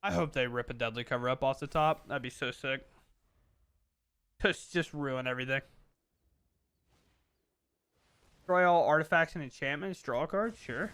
I hope they rip a deadly cover up off the top. That'd be so sick. Just ruin everything. Destroy all artifacts and enchantments. Draw a card. Sure.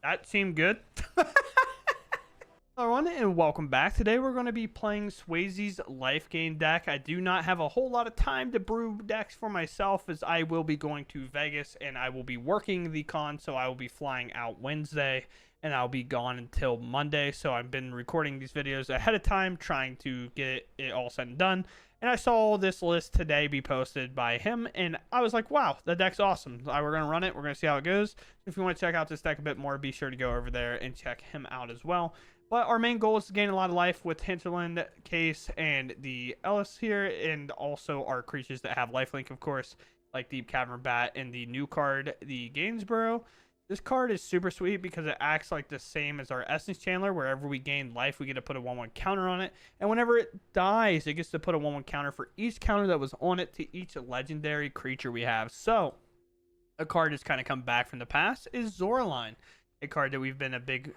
That seemed good. Hello everyone, and welcome back. Today we're going to be playing Swayze's life gain deck. I do not have a whole lot of time to brew decks for myself, as I will be going to Vegas and I will be working the con, so I will be flying out Wednesday and I'll be gone until Monday. So I've been recording these videos ahead of time, trying to get it all said and done. And I saw this list today be posted by him, and I was like, wow, the deck's awesome. We're going to run it. We're going to see how it goes. If you want to check out this deck a bit more, be sure to go over there and check him out as well. But our main goal is to gain a lot of life with Hinterland, Case, and the Ellis here, and also our creatures that have lifelink, of course, like Deep Cavern Bat and the new card, the Gainsborough. This card is super sweet because it acts like the same as our Essence Chandler. Wherever we gain life, we get to put a 1/1 counter on it. And whenever it dies, it gets to put a 1/1 counter for each counter that was on it to each legendary creature we have. So, a card that's kind of come back from the past is Zoraline, a card that we've been a big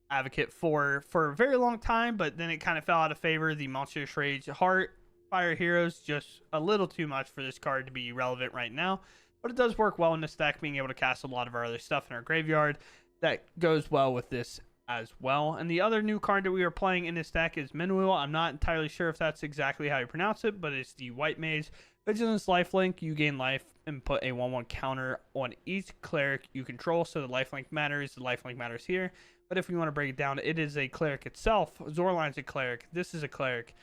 advocate for a very long time, but then it kind of fell out of favor. The Monstrous Rage Heart Fire Heroes, just a little too much for this card to be relevant right now. But it does work well in this deck, being able to cast a lot of our other stuff in our graveyard. That goes well with this as well. And the other new card that we are playing in this deck is Minwheel. I'm not entirely sure if that's exactly how you pronounce it, but it's the White Mage. Vigilance lifelink, you gain life and put a 1/1 counter on each cleric you control. So the lifelink matters. The lifelink matters here. But if we want to break it down, it is a cleric itself. Zoraline's a cleric. This is a cleric.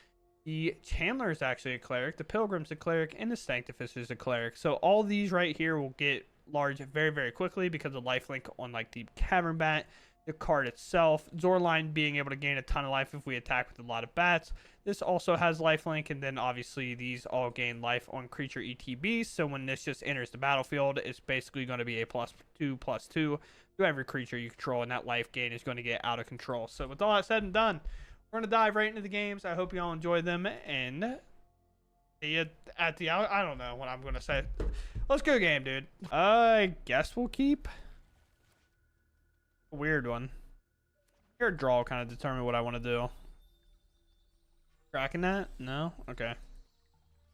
The Chandler is actually a cleric. The Pilgrim's a cleric. And the Sanctificer is a cleric. So all these right here will get large very, very quickly because of lifelink on like Deep Cavern Bat. The card itself, Zoraline being able to gain a ton of life if we attack with a lot of bats. This also has lifelink, and then obviously these all gain life on creature ETBs. So when this just enters the battlefield, it's basically going to be a +2/+2 to every creature you control, and that life gain is going to get out of control. So with all that said and done, we're going to dive right into the games. I hope you all enjoy them, and see you at the I don't know what I'm going to say. Let's go game, dude. I guess we'll keep. A weird one. Your draw kind of determine what I want to do. Cracking that? No? Okay.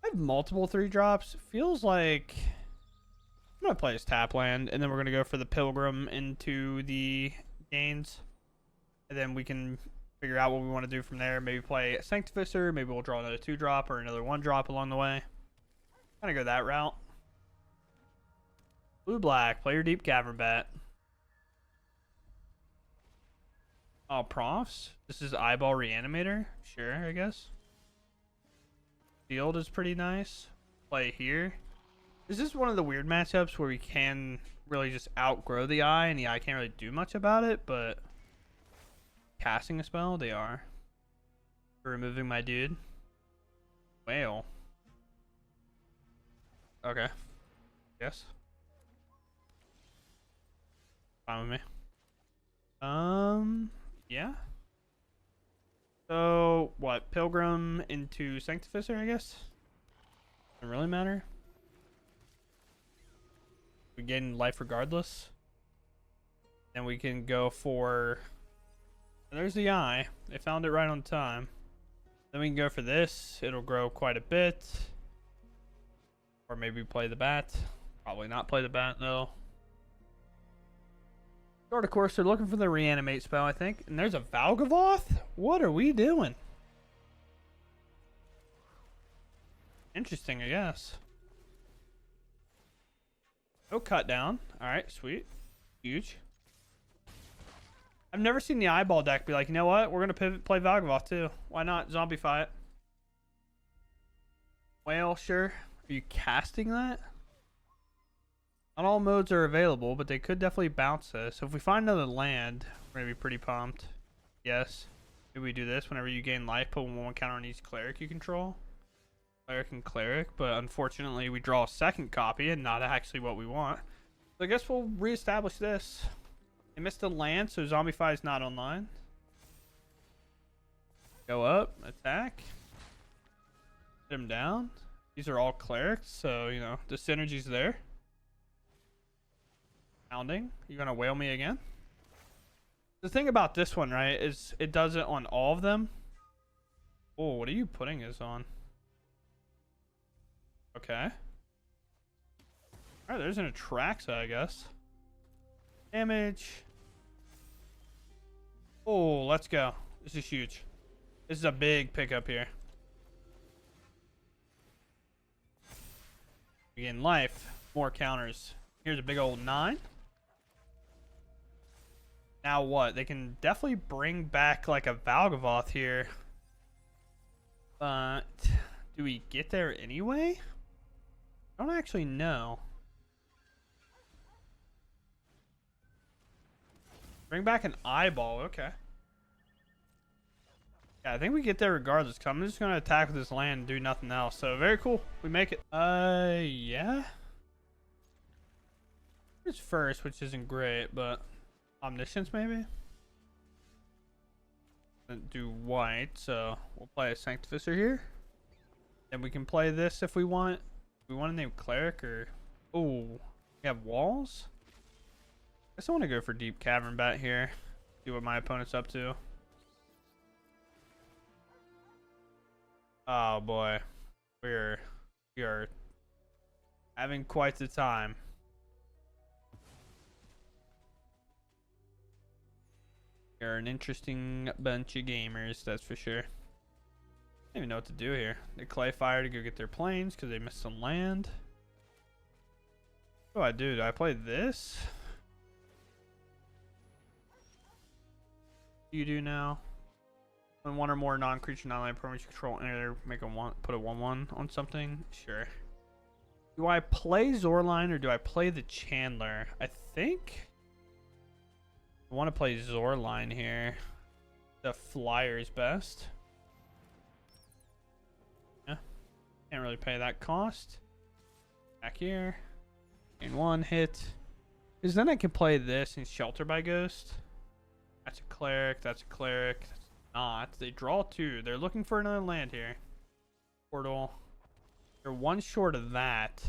I have multiple 3-drops. Feels like I'm going to play as tap land, and then we're going to go for the Pilgrim into the gains. And then we can figure out what we want to do from there. Maybe play a Sanctificer. Maybe we'll draw another 2-drop or another 1-drop along the way. Kind of go that route. Blue-black. Play your Deep Cavern Bat. Oh, profs? This is Eyeball Reanimator? Sure, I guess. Field is pretty nice. Play here. This is one of the weird matchups where we can really just outgrow the eye, and the eye can't really do much about it, but casting a spell, they are. Removing my dude. Whale. Okay. Yes. Fine with me. Yeah. So, what? Pilgrim into Sanctificer, I guess? Doesn't really matter. We gain life regardless. Then we can go for... There's the eye. They found it right on time. Then we can go for this. It'll grow quite a bit. Or maybe play the bat. Probably not play the bat, though. Of course, they're looking for the reanimate spell, I think. And there's a Valgavoth? What are we doing? Interesting, I guess. No cut down. Alright, sweet. Huge. I've never seen the eyeball deck be like, you know what? We're going to pivot, play Valgavoth too. Why not? Zombify it. Whale, sure. Are you casting that? Not all modes are available, but they could definitely bounce this. So if we find another land, we're going to be pretty pumped. Yes. Maybe we do this. Whenever you gain life, put 1/1 counter on each cleric you control. Cleric and cleric, but unfortunately we draw a second copy and not actually what we want. So I guess we'll reestablish this. They missed a land, so Zombify is not online. Go up, attack. Hit him down. These are all clerics, so, you know, the synergy's there. Pounding. You gonna whale me again? The thing about this one, right, is it does it on all of them. Oh, what are you putting this on? Okay. Alright, there's an Atraxa, I guess. Damage. Oh, let's go. This is huge. This is a big pickup here. Again, life. More counters. Here's a big old 9. Now what? They can definitely bring back like a Valgavoth here. But do we get there anyway? I don't actually know. Bring back an eyeball. Okay. Yeah, I think we get there regardless. Cause I'm just gonna attack with this land and do nothing else. So very cool. We make it. Yeah. It's first, which isn't great, but omniscience maybe. Do white, so we'll play a Sanctificer here. Then we can play this if we want. We want to name cleric or oh, we have walls. I guess I want to go for deep cavern bat here. See what my opponent's up to. Oh boy, we are having quite the time. You're an interesting bunch of gamers, that's for sure. I don't even know what to do here. They clay fire to go get their planes because they missed some land. What do I do? Do I play this? What do you do now? When one or more non-creature, non-land permanents you control enter, make a one, put a 1/1 on something. Sure. Do I play Zorline or do I play the Chandler? I think I want to play Zorline here. The flyer is best. Yeah. Can't really pay that cost. Back here. And one hit. Because then I can play this and Shelter by Ghost. That's a cleric. That's a cleric. That's not. They draw 2. They're looking for another land here. Portal. They're 1 short of that.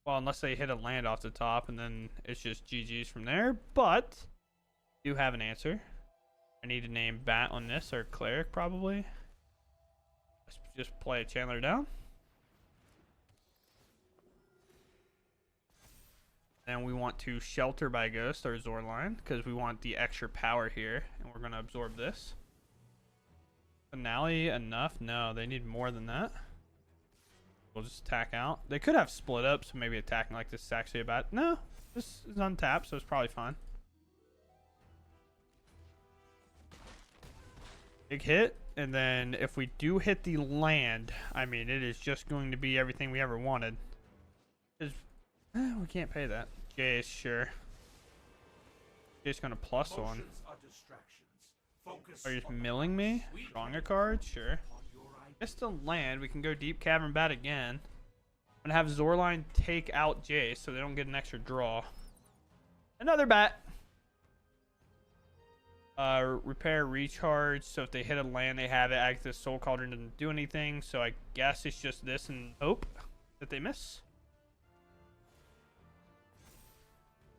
Well, unless they hit a land off the top and then it's just GG's from there. But do have an answer. I need to name bat on this or cleric probably. Let's just play a Chandler down. Then we want to Shelter by Ghost or Zorline because we want the extra power here and we're going to absorb this. Finale enough? No, they need more than that. We'll just attack out. They could have split up, so maybe attacking like this is actually a bad. No, this is untapped, so it's probably fine. Big hit, and then if we do hit the land, I mean, it is just going to be everything we ever wanted. We can't pay that. Jace, sure. Jace gonna +1. Are you just milling me? Drawing a card? Sure. Missed a land. We can go deep cavern bat again. I'm gonna have Zorline take out Jace so they don't get an extra draw. Another bat. Repair, recharge. So if they hit a land, they have it. Act as Soul Cauldron doesn't do anything. So I guess it's just this and hope that they miss.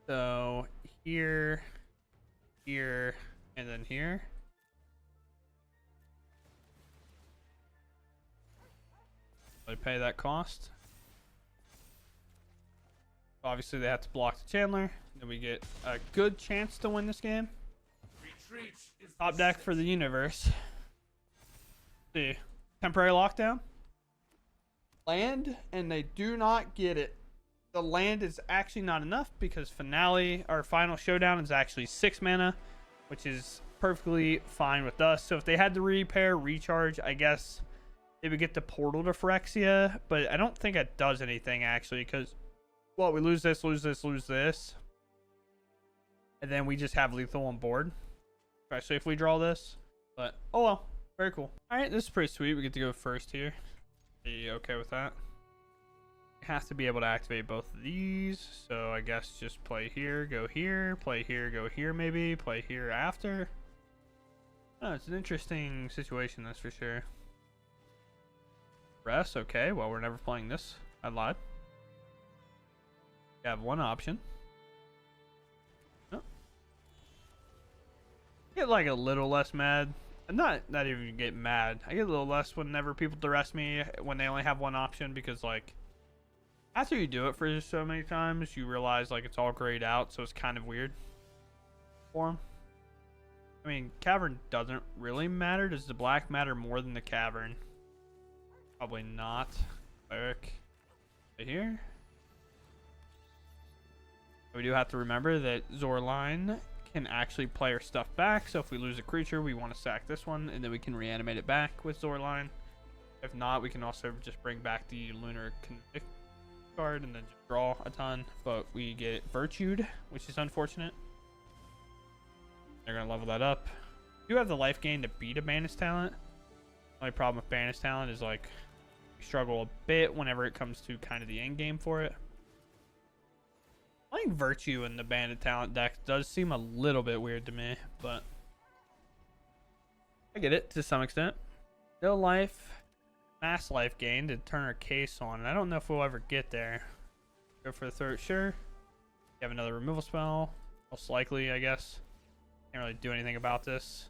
So here, here, and then here. They pay that cost. Obviously, they have to block the Chandler. Then we get a good chance to win this game. Top deck for the universe. Let's see, temporary lockdown. Land, and they do not get it. The land is actually not enough because finale, our final showdown, is actually 6 mana, which is perfectly fine with us. So if they had to repair, recharge, I guess they would get the portal to Phyrexia, but I don't think it does anything actually because, well, we lose this, lose this, lose this. And then we just have lethal on board, especially if we draw this. But, oh well, very cool. All right, this is pretty sweet. We get to go first here. Are you okay with that? Have to be able to activate both of these, so I guess just play here, go here, play here, go here, maybe play here after. Oh, it's an interesting situation, that's for sure. Rest, okay, well, we're never playing this. I lied. You have one option. Oh. get like a little less mad. Not even get mad. I get a little less whenever people duress me when they only have one option, because like after you do it for so many times, you realize like it's all grayed out, so it's kind of weird for them. I mean, cavern doesn't really matter. Does the black matter more than the cavern? Probably not. Cleric right here. We do have to remember that Zorline can actually play our stuff back, so if we lose a creature, we want to sack this one, and then we can reanimate it back with Zorline. If not, we can also just bring back the Lunar Convict card and then just draw a ton, but we get Virtued, which is unfortunate. They're going to level that up. You have the life gain to beat a Banish Talent. The only problem with Banish Talent is like we struggle a bit whenever it comes to kind of the end game for it. Playing Virtue in the Bandit Talent deck does seem a little bit weird to me, but I get it to some extent. No life, mass life gain to turn our case on, and I don't know if we'll ever get there. Go for the third, sure. You have another removal spell, most likely, I guess. Can't really do anything about this.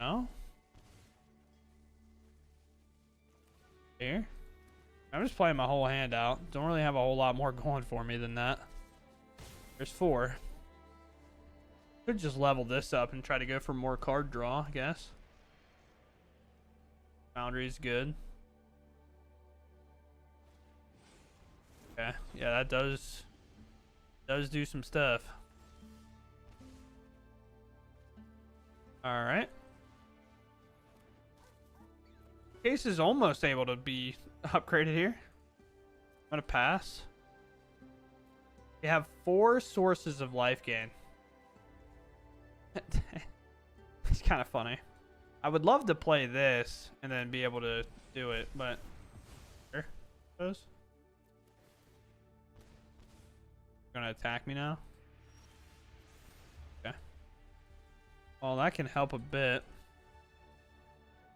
No? Here? I'm just playing my whole hand out. Don't really have a whole lot more going for me than that. There's 4. Could just level this up and try to go for more card draw, I guess. Foundry's good. Okay, yeah, that does do some stuff. All right. Case is almost able to be upgraded here. I'm gonna pass. You have 4 sources of life gain. It's kind of funny. I would love to play this and then be able to do it, but here goes. Gonna attack me now. Okay. Well, that can help a bit.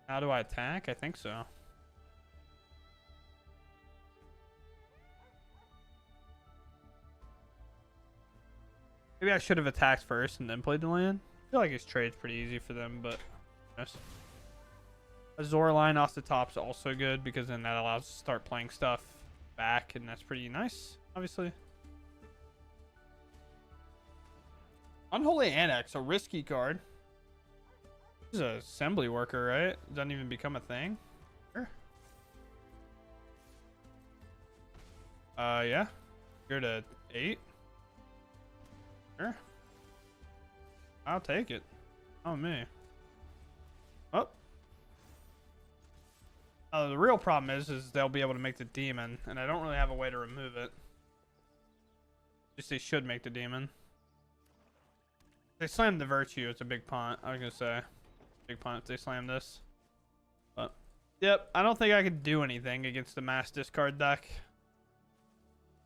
How do I attack? I think so. Maybe I should have attacked first and then played the land. I feel like his trade's pretty easy for them, but yes. A Zorline off the top is also good because then that allows us to start playing stuff back, and that's pretty nice, obviously. Unholy Annex, a risky card. This is an assembly worker, right? Doesn't even become a thing. Sure. Yeah. You're to 8. Sure. I'll take it. Oh, me. Oh. The real problem is they'll be able to make the demon, and I don't really have a way to remove it. Just they should make the demon. They slammed the Virtue. It's a big punt. I was gonna say, big punt if they slam this. But yep, I don't think I could do anything against the mass discard deck.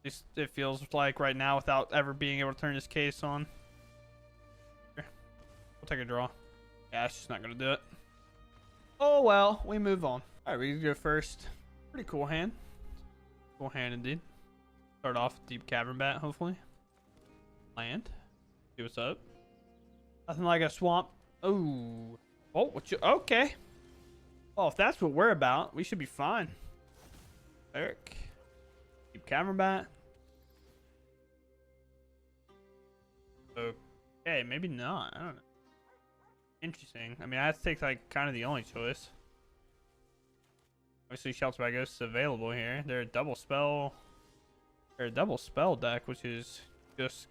Just it feels like right now without ever being able to turn this case on. Here, we'll take a draw. Yeah, it's just not gonna do it. Oh well, we move on. All right, we can go first. Pretty cool hand. Cool hand indeed. Start off with Deep Cavern Bat, hopefully. Land. See what's up. Nothing like a swamp. Oh. Oh, what you... Okay. Well, if that's what we're about, we should be fine. Eric. Keep Cavern Bat. Okay, maybe not. I don't know. Interesting. I mean, I have to take, like, kind of the only choice. Obviously, Shelter by Ghost is available here. They're a double spell... They're a double spell deck, which is just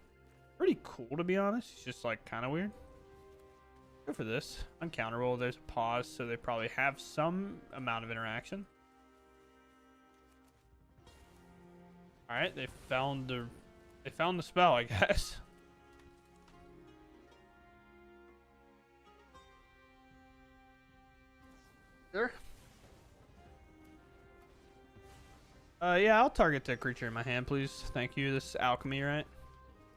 pretty cool, to be honest. It's just, like, kind of weird. Go for this. Uncounterable. There's a pause, so they probably have some amount of interaction. All right, they found the spell, I guess. Sure. Yeah, I'll target the creature in my hand, please. Thank you. This is alchemy, right?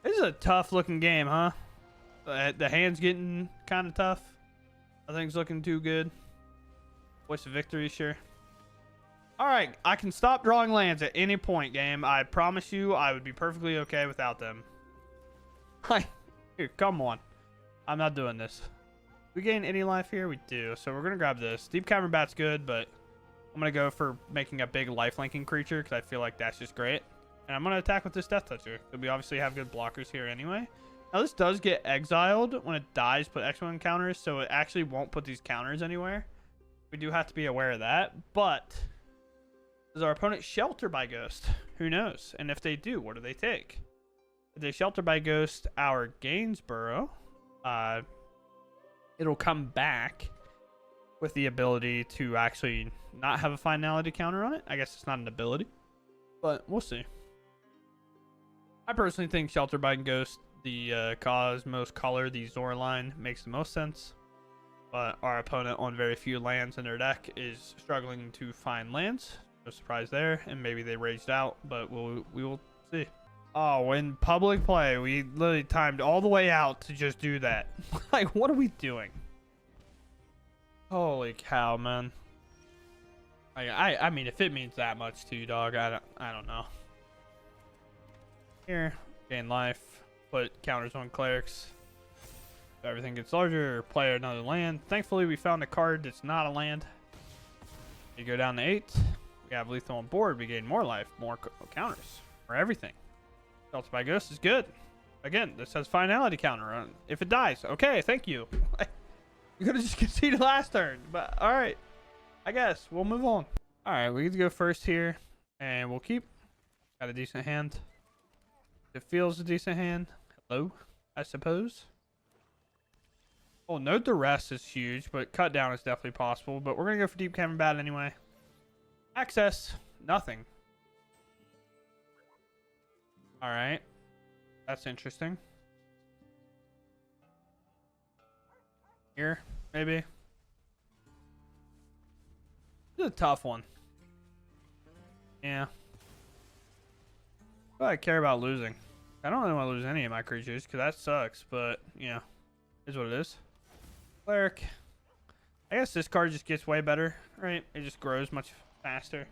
This is a tough looking game, huh? The hand's getting kind of tough. Nothing's looking too good. Voice of victory, sure. All right, I can stop drawing lands at any point, game. I promise you I would be perfectly okay without them. Here, come on. I'm not doing this. We gain any life here? We do. So we're going to grab this. Deep Cavern Bat's good, but I'm going to go for making a big life-linking creature because I feel like that's just great. And I'm going to attack with this Death Toucher. We obviously have good blockers here anyway. Now, this does get exiled when it dies, put X1 counters, so it actually won't put these counters anywhere. We do have to be aware of that. But does our opponent shelter by Ghost? Who knows? And if they do, what do they take? If they shelter by Ghost our Gainsborough, it'll come back with the ability to actually not have a finality counter on it. I guess it's not an ability, but we'll see. I personally think Shelter by Ghost, the Cosmos color, the Zora line, makes the most sense. But our opponent on very few lands in their deck is struggling to find lands. No surprise there, and maybe they raged out, but we will see. Oh, in public play, we literally timed all the way out to just do that. Like, what are we doing? Holy cow, man. I mean, if it means that much to you, dog, I don't know. Here, gain life, put counters on clerics. If everything gets larger, play another land. Thankfully, we found a card that's not a land. You go down to 8. We have lethal on board. We gain more life, more counters for everything. Shelter by Ghost is good. Again, this has finality counter on if it dies. Okay, thank you. You could have just conceded last turn, but all right. I guess we'll move on. All right, we get to go first here, and we'll keep. Got a decent hand. It feels a decent hand. Hello, I suppose. Oh, no duress is huge, but cut down is definitely possible. But we're gonna go for Deep Cavern Bat anyway. Access, nothing. All right, that's interesting. Here, maybe. This is a tough one. Yeah. But I care about losing. I don't really want to lose any of my creatures because that sucks, but yeah, is what it is. Cleric. I guess this card just gets way better, right? It just grows much faster.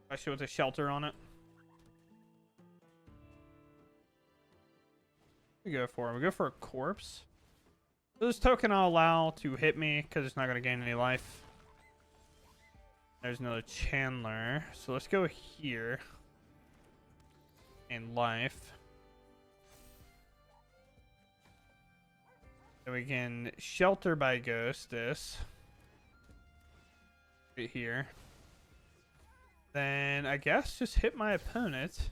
Especially with a shelter on it. We go for it. We go for a corpse. So this token I'll allow to hit me because it's not going to gain any life. There's another Chandler. So let's go here. And life. Then we can Shelter by Ghost this. Right here. Then I guess just hit my opponent.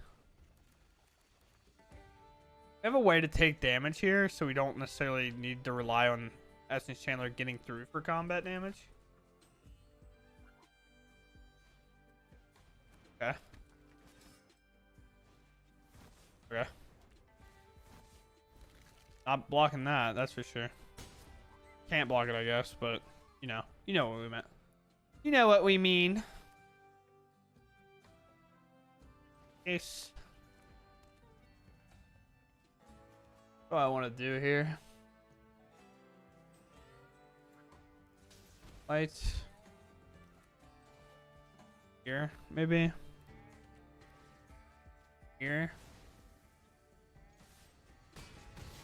We have a way to take damage here, so we don't necessarily need to rely on Essence Chandler getting through for combat damage. Okay. Okay. Not blocking that, that's for sure. Can't block it, I guess, but you know what we meant. You know what we mean. Ace. What do I want to do here? Light. Here, maybe. Here.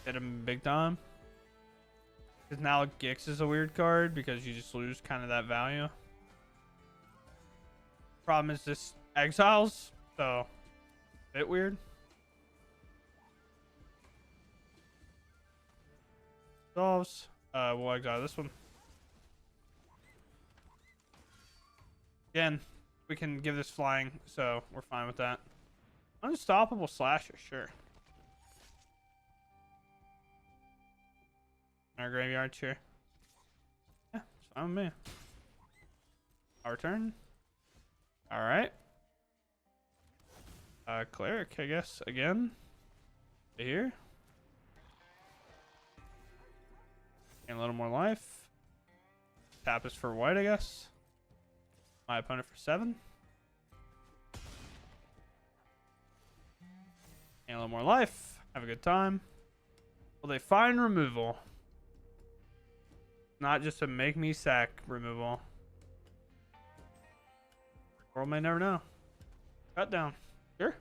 Hit him big time. Because now Gix is a weird card because you just lose kind of that value. Problem is this exiles, so a bit weird. Solves. We'll exile this one. Again, we can give this flying, so we're fine with that. Unstoppable Slasher, sure. Our graveyard, sure. Yeah, it's fine with me. Our turn. Alright. Cleric, I guess, again. Here. And a little more life. Tap is for white, I guess. My opponent for 7. And a little more life. Have a good time. Will they find removal? Not just to make me sack removal. World may never know. Cut down. Sure.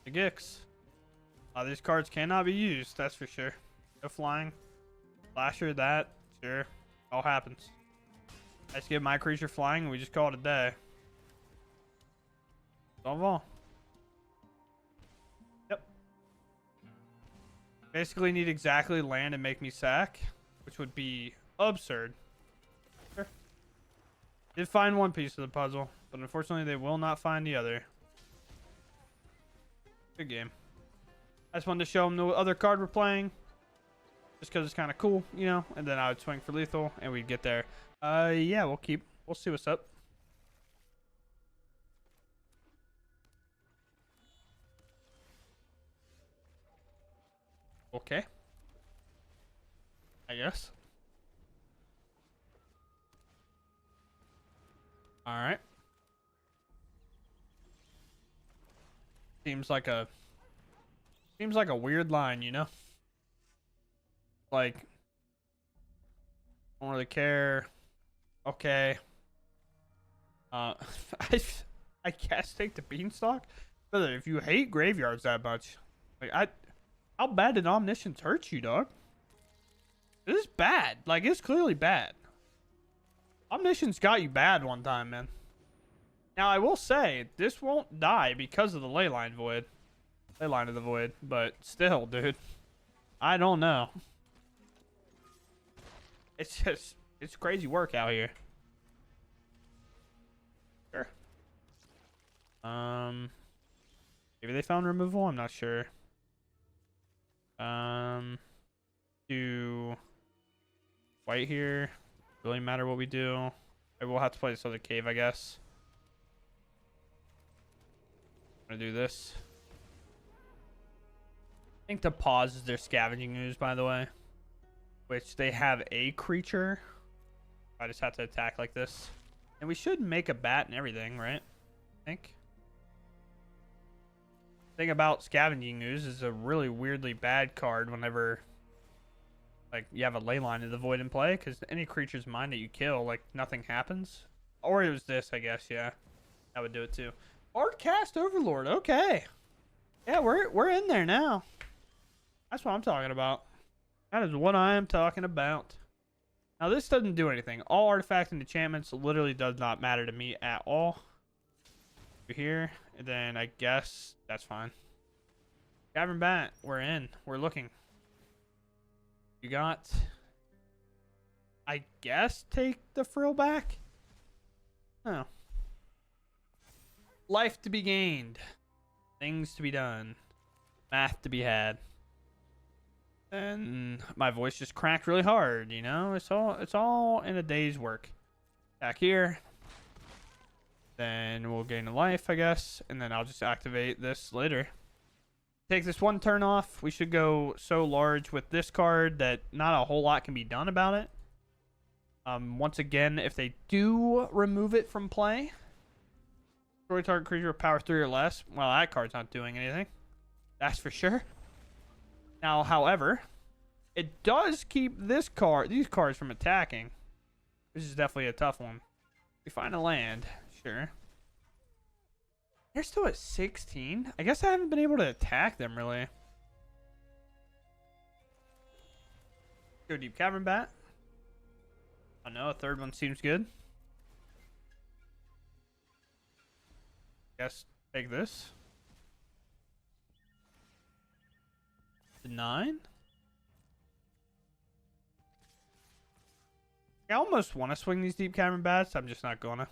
The Gix. These cards cannot be used, that's for sure. No flying. Flasher, that. Sure. All happens. I just get my creature flying and we just call it a day. Solve all. Yep. Basically need exactly land and make me sack, which would be absurd. Sure. Did find one piece of the puzzle, but unfortunately they will not find the other. Good game. I just wanted to show them the other card we're playing. Just because it's kind of cool, you know? And then I would swing for lethal and we'd get there. Yeah, we'll see what's up. Okay. I guess. Alright. Seems like a weird line, you know? Like, don't really care. Okay. I guess take the beanstalk. Brother, if you hate graveyards that much, like how bad did Omniscience hurt you, dog? It is bad. Like, it's clearly bad. Omniscience got you bad one time, man. Now, I will say, this won't die because of the Leyline Void. Leyline of the Void. But still, dude. I don't know. It's crazy work out here. Sure. Maybe they found removal? I'm not sure. Do white here. Really matter what we do. Maybe we'll have to play this other cave, I guess. I'm gonna do this. I think the pause is their scavenging ooze, by the way. Which they have a creature. I just have to attack like this. And we should make a bat and everything, right? I think. Thing about scavenging ooze is a really weirdly bad card whenever like you have a Leyline of the Void in play, because any creature's mine that you kill, like nothing happens. Or it was this, I guess, yeah. That would do it too. Cast Overlord, okay. Yeah, we're in there now. That's what I'm talking about. That is what I am talking about. Now this doesn't do anything. All artifacts and enchantments literally does not matter to me at all. You're here, and then I guess that's fine. Cavern Bat, we're in. We're looking. You got, I guess, take the frill back? Oh. Life to be gained. Things to be done. Math to be had. And my voice just cracked really hard, you know? It's all in a day's work. Back here. Then we'll gain a life, I guess. And then I'll just activate this later. Take this one turn off. We should go so large with this card that not a whole lot can be done about it. Once again, if they do remove it from play, destroy target creature with power 3 or less. Well, that card's not doing anything. That's for sure. Now, however, it does keep these cards from attacking. This is definitely a tough one. We find a land, sure. They're still at 16. I guess I haven't been able to attack them really. Go deep Cavern Bat. Oh no, a third one seems good. Guess take this. 9. I almost want to swing these deep Cavern Bats. I'm just not gonna.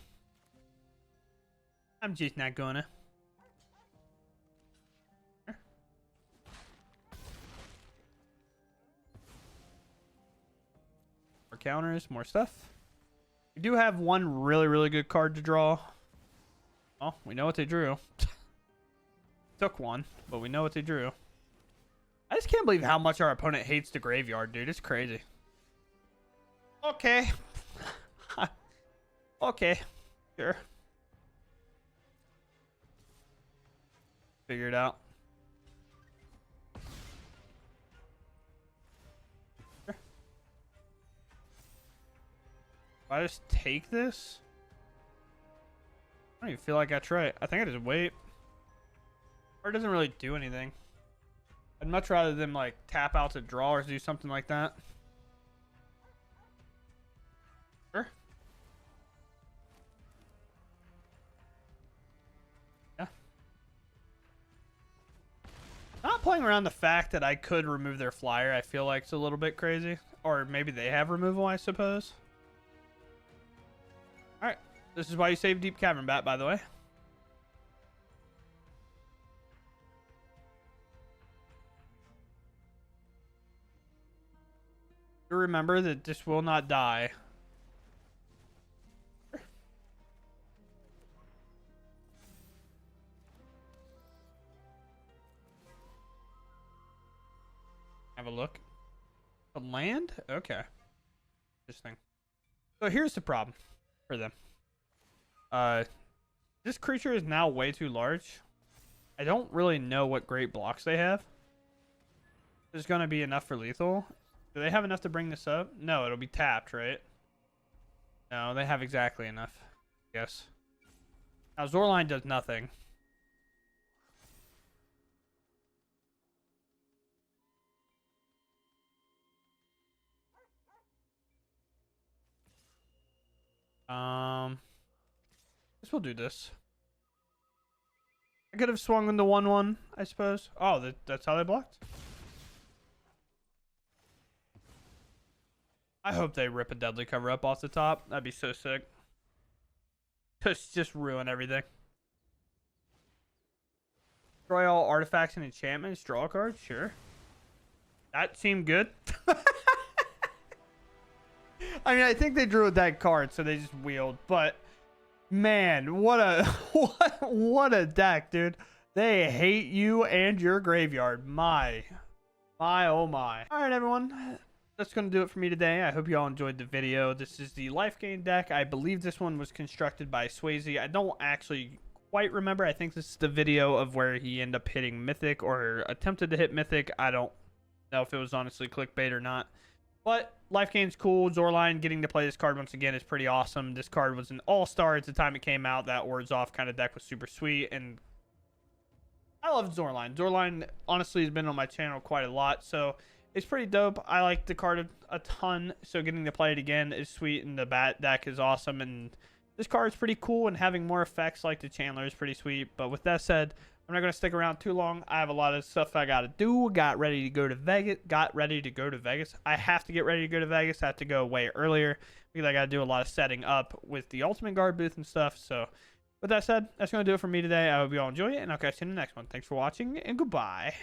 More counters, more stuff. We do have one really good card to draw. Oh, we know what they drew. Took one, but we know what they drew. I just can't believe how much our opponent hates the graveyard, dude. It's crazy. Okay. Okay. Sure. Figure it out. Sure. If I just take this? I don't even feel like I try it. I think I just wait. Card doesn't really do anything. I'd much rather them like tap out to draw or do something like that. Sure. Yeah. Not playing around the fact that I could remove their flyer, I feel like it's a little bit crazy. Or maybe they have removal, I suppose. Alright. This is why you save Deep Cavern Bat, by the way. Remember that this will not die. Have a look. A land? Okay. Interesting. So here's the problem for them. This creature is now way too large. I don't really know what great blocks they have. There's going to be enough for lethal. Do they have enough to bring this up? No, it'll be tapped, right? No, they have exactly enough. Yes. Now, Zorline does nothing. Guess we'll do this. I could have swung into 1/1, I suppose. Oh, that's how they blocked? I hope they rip a Deadly Cover Up off the top. That'd be so sick. Just ruin everything. Destroy all artifacts and enchantments. Draw a card? Sure. That seemed good. I mean, I think they drew a deck card, so they just wheeled. But, man, what a what a deck, dude. They hate you and your graveyard. My, oh my. All right, everyone. That's going to do it for me today. I hope you all enjoyed the video. This is the Life Gain deck. I believe this one was constructed by Swayze. I don't actually quite remember. I think this is the video of where he ended up hitting Mythic or attempted to hit Mythic. I don't know if it was honestly clickbait or not. But Life Gain's cool. Zorline getting to play this card once again is pretty awesome. This card was an all-star at the time it came out. That Words Off kind of deck was super sweet. And I love Zorline. Zorline honestly has been on my channel quite a lot. So it's pretty dope. I like the card a ton, so getting to play it again is sweet, and the Bat deck is awesome, and this card is pretty cool, and having more effects like the Chandler is pretty sweet. But with that said, I'm not going to stick around too long. I have a lot of stuff I got to do. Got ready to go to Vegas. I have to get ready to go to Vegas. I have to go way earlier because I got to do a lot of setting up with the Ultimate Guard booth and stuff. So with that said, that's going to do it for me today. I hope you all enjoy it, and I'll catch you in the next one. Thanks for watching, and goodbye.